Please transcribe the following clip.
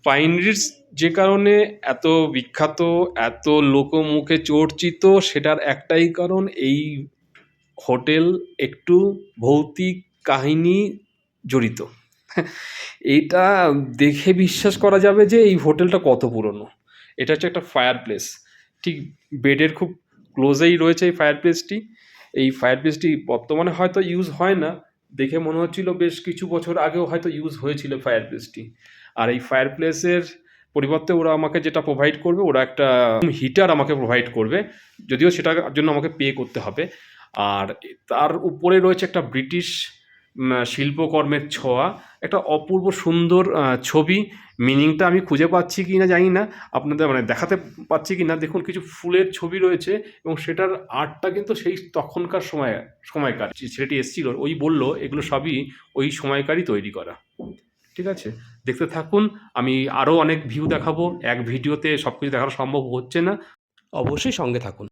Pine Ritz যে কারণে এত বিখ্যাত, এত লোকমুখে চর্চিত, সেটার একটাই কারণ এই হোটেল একটু ভৌতিক কাহিনী জড়িত। এইটা দেখে বিশ্বাস করা যাবে যে এই হোটেলটা কত পুরনো। এটা হচ্ছে একটা ফায়ার প্লেস, ঠিক বেডের খুব ক্লোজেই রয়েছে এই ফায়ার প্লেসটি। এই ফায়ার প্লেসটি বর্তমানে হয়তো ইউজ হয় না, দেখে মনে হচ্ছিল বেশ কিছু বছর আগেও হয়তো ইউজ হয়েছিল ফায়ার প্লেসটি। আর এই ফায়ার প্লেসের পরিবর্তে ওরা আমাকে যেটা প্রোভাইড করবে, ওরা একটা হিটার আমাকে প্রোভাইড করবে, যদিও সেটার জন্য আমাকে পে করতে হবে। আর তার উপরে রয়েছে একটা ব্রিটিশ শিল্পকর্মের ছোঁয়া, একটা অপূর্ব সুন্দর ছবি। মিনিংটা আমি খুঁজে পাচ্ছি কি না জানি না, আপনাদের মানে দেখাতে পাচ্ছি কি না। দেখুন কিছু ফুলের ছবি রয়েছে এবং সেটার আর্টটা কিন্তু সেই তখনকার সময়কার ছেলেটি এসেছিল, ওই বলল এগুলো সবই ওই সময়কারই তৈরি করা। ঠিক আছে, দেখতে থাকুন। আমি আরও অনেক ভিউ দেখাবো, এক ভিডিওতে সব কিছু দেখানো সম্ভব হচ্ছে না, অবশ্যই সঙ্গে থাকুন।